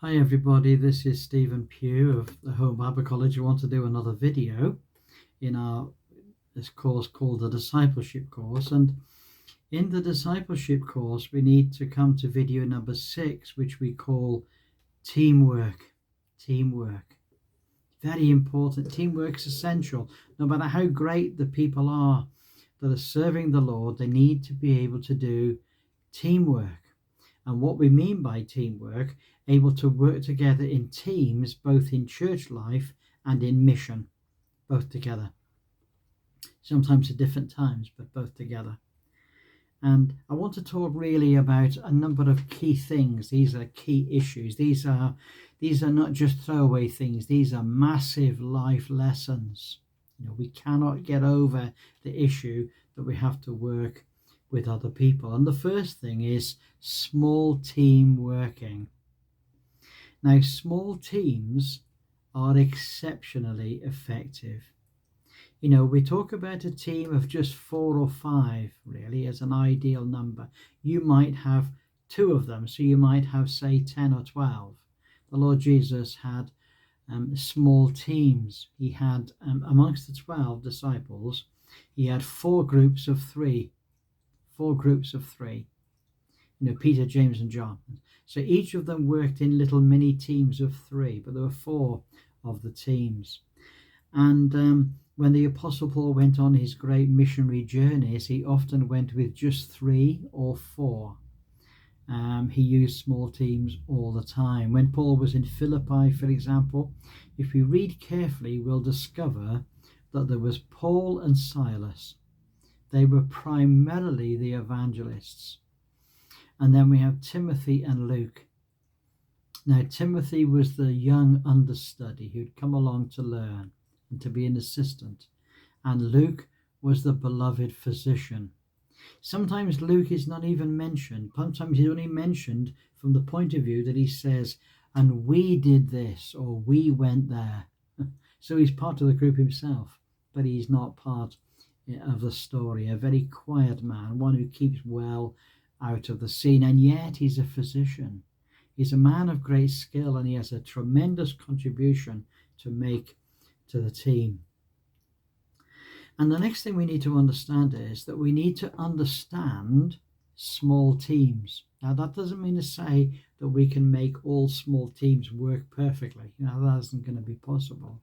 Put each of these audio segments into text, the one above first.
Hi everybody, this is Stephen Pugh of the Home Bible College. We want to do another video in this course called the Discipleship course. And in the Discipleship course, we need to come to video number 6, which we call teamwork. Teamwork. Very important. Teamwork's essential. No matter how great the people are that are serving the Lord, they need to be able to do teamwork. And what we mean by teamwork, able to work together in teams, both in church life and in mission, both together. Sometimes at different times, but both together. And I want to talk really about a number of key things. These are key issues. These are not just throwaway things. These are massive life lessons. We cannot get over the issue that we have to work with other people. And the first thing is small team working. Now, small teams are exceptionally effective. We talk about a team of just 4 or 5, really, as an ideal number. You might have 2 of them, so you might have, say, 10 or 12. The Lord Jesus had small teams. He had, amongst the 12 disciples, he had 4 groups of 3. 4 groups of 3. Peter, James, and John. So each of them worked in little mini teams of 3, but there were 4 of the teams. And when the Apostle Paul went on his great missionary journeys, he often went with just 3 or 4. He used small teams all the time. When Paul was in Philippi, for example, if we read carefully, we'll discover that there was Paul and Silas. They were primarily the evangelists. And then we have Timothy and Luke. Now, Timothy was the young understudy who'd come along to learn and to be an assistant. And Luke was the beloved physician. Sometimes Luke is not even mentioned. Sometimes he's only mentioned from the point of view that he says, and we did this, or we went there. So he's part of the group himself, but he's not part of the story. A very quiet man, one who keeps well out of the scene, and yet he's a physician. He's a man of great skill, and he has a tremendous contribution to make to the team. And the next thing we need to understand is that we need to understand small teams. Now, that doesn't mean to say that we can make all small teams work perfectly. That isn't going to be possible.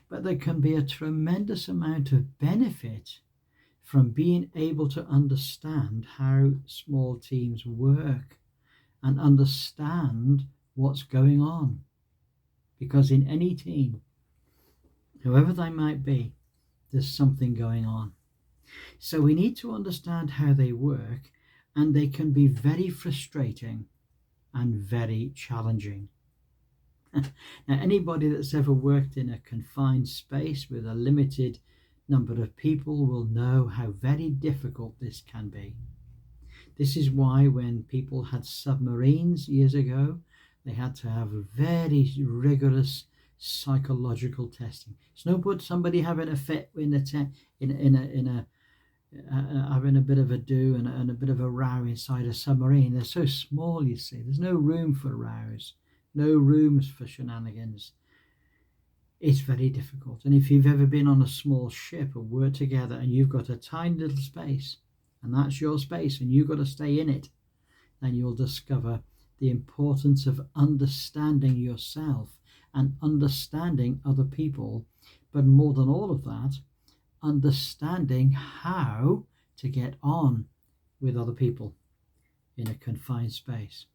But there can be a tremendous amount of benefit from being able to understand how small teams work and understand what's going on. Because in any team, whoever they might be, there's something going on. So we need to understand how they work, and they can be very frustrating and very challenging. Now, anybody that's ever worked in a confined space with a limited number of people will know how very difficult this can be. This is why when people had submarines years ago, they had to have a very rigorous psychological testing. It's no good somebody having a fit in having a bit of a do and a bit of a row inside a submarine. They're so small, you see. There's no room for rows, no rooms for shenanigans. It's very difficult. And if you've ever been on a small ship and worked together and you've got a tiny little space, and that's your space, and you've got to stay in it, then you'll discover the importance of understanding yourself and understanding other people, but more than all of that, understanding how to get on with other people in a confined space.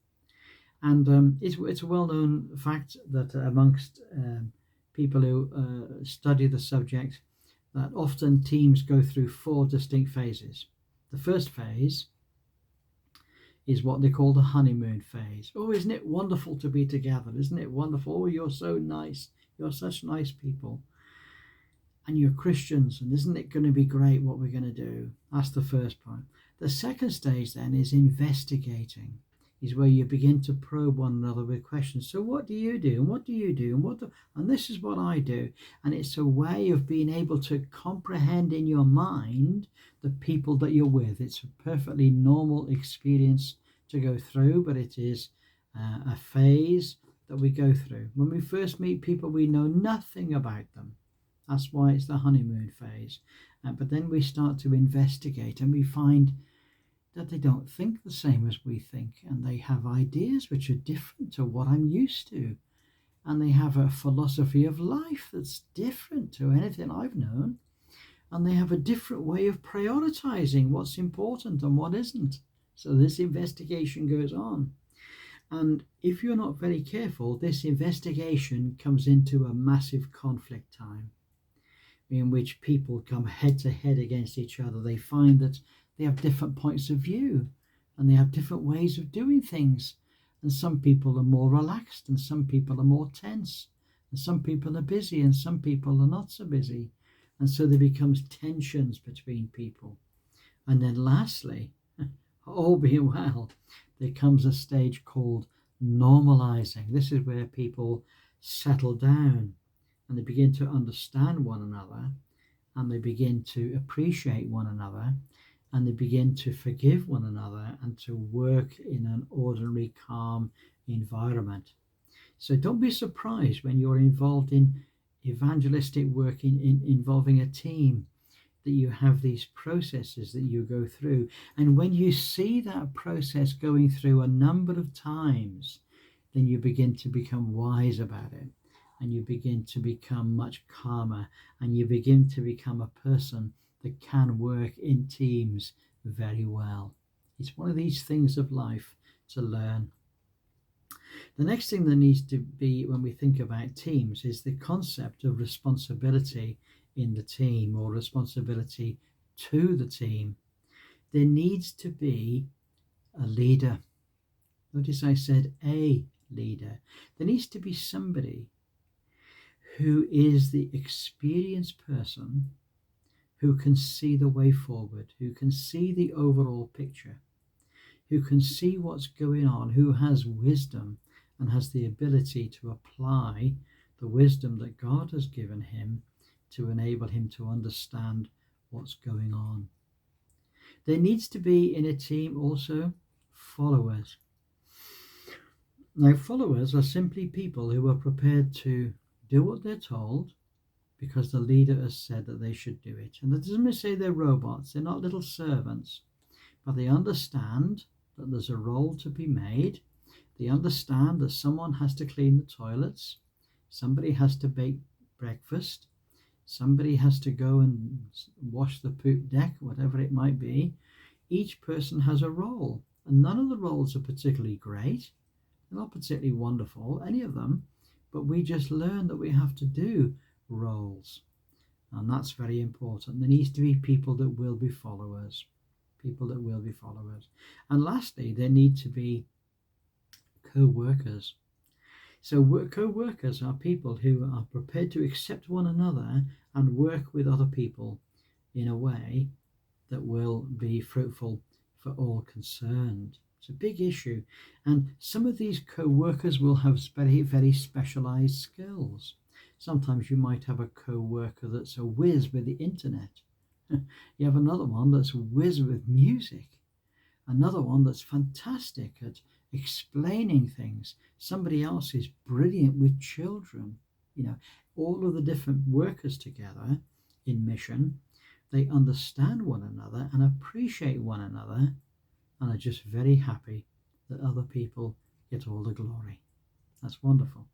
And it's a well-known fact that amongst people who study the subject, that often teams go through 4 distinct phases. The first phase is what they call the honeymoon phase. Oh, isn't it wonderful to be together? Isn't it wonderful? Oh, you're so nice. You're such nice people. And you're Christians, and isn't it going to be great what we're going to do? That's the first part. The second stage then is investigating. Is where you begin to probe one another with questions. So what do you do? And what do you do? And this is what I do. And it's a way of being able to comprehend in your mind the people that you're with. It's a perfectly normal experience to go through, but it is a phase that we go through. When we first meet people, we know nothing about them. That's why it's the honeymoon phase. But then we start to investigate and we find that they don't think the same as we think, and they have ideas which are different to what I'm used to, and they have a philosophy of life that's different to anything I've known, and they have a different way of prioritizing what's important and what isn't. So this investigation goes on. And if you're not very careful, this investigation comes into a massive conflict time in which people come head to head against each other. They find that they have different points of view and they have different ways of doing things. And some people are more relaxed and some people are more tense. And some people are busy and some people are not so busy. And so there becomes tensions between people. And then lastly, all being well, there comes a stage called normalizing. This is where people settle down and they begin to understand one another, and they begin to appreciate one another, and they begin to forgive one another and to work in an ordinary, calm environment. So don't be surprised when you're involved in evangelistic work involving a team, that you have these processes that you go through. And when you see that process going through a number of times, then you begin to become wise about it, and you begin to become much calmer, and you begin to become a person that can work in teams very well. It's one of these things of life to learn. The next thing that needs to be when we think about teams is the concept of responsibility in the team, or responsibility to the team. There needs to be a leader. Notice I said a leader. There needs to be somebody who is the experienced person, who can see the way forward, who can see the overall picture, who can see what's going on, who has wisdom and has the ability to apply the wisdom that God has given him to enable him to understand what's going on. There needs to be in a team also followers. Now, followers are simply people who are prepared to do what they're told because the leader has said that they should do it. And that doesn't mean say they're robots, they're not little servants, but they understand that there's a role to be made. They understand that someone has to clean the toilets, somebody has to bake breakfast, somebody has to go and wash the poop deck, whatever it might be. Each person has a role, and none of the roles are particularly great. They're not particularly wonderful, any of them, but we just learn that we have to do roles, and that's very important. There needs to be people that will be followers, people that will be followers. And lastly, there need to be co-workers. So co-workers are people who are prepared to accept one another and work with other people in a way that will be fruitful for all concerned. It's a big issue. And some of these co-workers will have very, very specialized skills. Sometimes you might have a co-worker that's a whiz with the internet. You have another one that's a whiz with music. Another one that's fantastic at explaining things. Somebody else is brilliant with children. All of the different workers together in mission, they understand one another and appreciate one another and are just very happy that other people get all the glory. That's wonderful.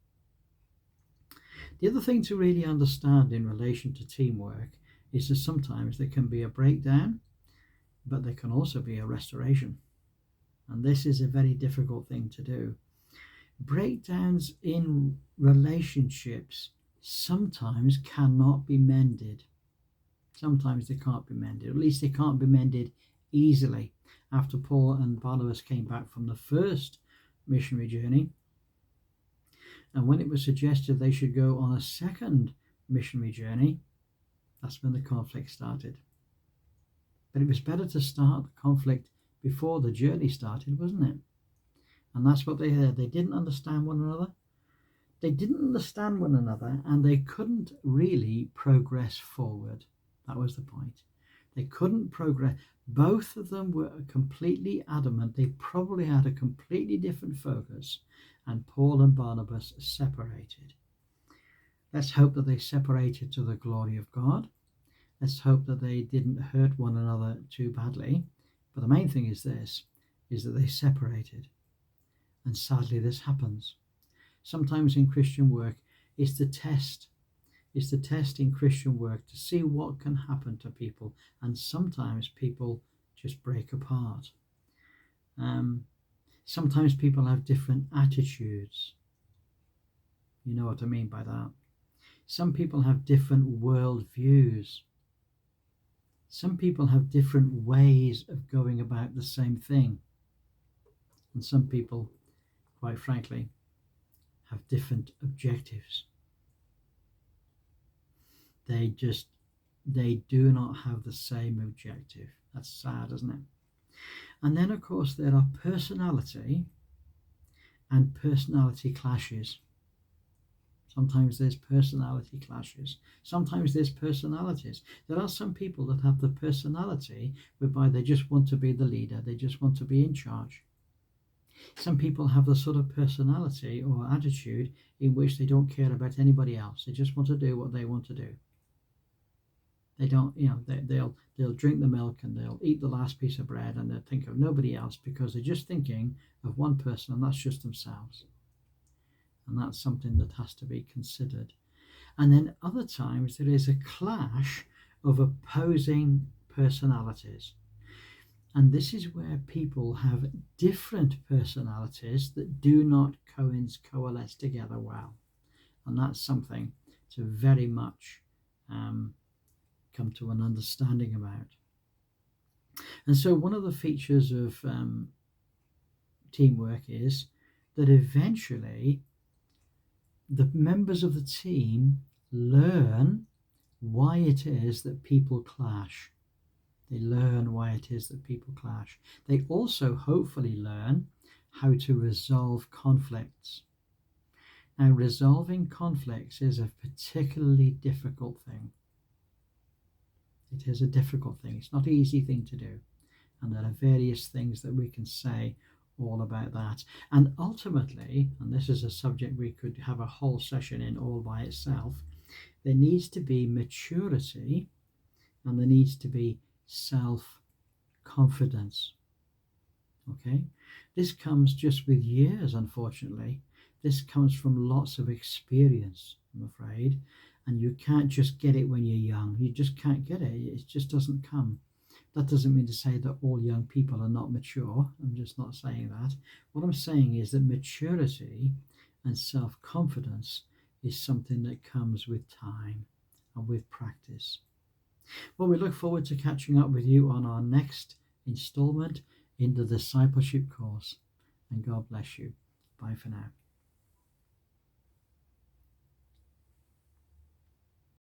The other thing to really understand in relation to teamwork is that sometimes there can be a breakdown, but there can also be a restoration. And this is a very difficult thing to do. Breakdowns in relationships sometimes cannot be mended. Sometimes they can't be mended. At least they can't be mended easily. After Paul and Barnabas came back from the first missionary journey, and when it was suggested they should go on a second missionary journey, that's when the conflict started. But it was better to start the conflict before the journey started, wasn't it? And that's what they had. They didn't understand one another. They didn't understand one another, and they couldn't really progress forward. That was the point. They couldn't progress. Both of them were completely adamant. They probably had a completely different focus, and Paul and Barnabas separated. Let's hope that they separated to the glory of God. Let's hope that they didn't hurt one another too badly. But the main thing is this, is that they separated. And sadly, this happens. Sometimes in Christian work, it's the test. It's the test in Christian work to see what can happen to people. And sometimes people just break apart. Sometimes people have different attitudes. You know what I mean by that. Some people have different world views. Some people have different ways of going about the same thing. And some people, quite frankly, have different objectives. They do not have the same objective. That's sad, isn't it? And then, of course, there are personality and personality clashes. Sometimes there's personality clashes. Sometimes there's personalities. There are some people that have the personality whereby they just want to be the leader. They just want to be in charge. Some people have the sort of personality or attitude in which they don't care about anybody else. They just want to do what they want to do. They don't, they'll drink the milk and they'll eat the last piece of bread and they'll think of nobody else because they're just thinking of one person, and that's just themselves. And that's something that has to be considered. And then other times there is a clash of opposing personalities. And this is where people have different personalities that do not coalesce together well. And that's something to very much come to an understanding about. And so one of the features of teamwork is that eventually the members of the team learn why it is that people clash. They learn why it is that people clash. They also hopefully learn how to resolve conflicts. Now, resolving conflicts is a particularly difficult thing. It is a difficult thing. It's not an easy thing to do. And there are various things that we can say all about that. And ultimately, and this is a subject we could have a whole session in all by itself, there needs to be maturity and there needs to be self-confidence. Okay? This comes just with years, unfortunately. This comes from lots of experience, I'm afraid. And you can't just get it when you're young. You just can't get it. It just doesn't come. That doesn't mean to say that all young people are not mature. I'm just not saying that. What I'm saying is that maturity and self-confidence is something that comes with time and with practice. Well, we look forward to catching up with you on our next installment in the discipleship course. And God bless you. Bye for now.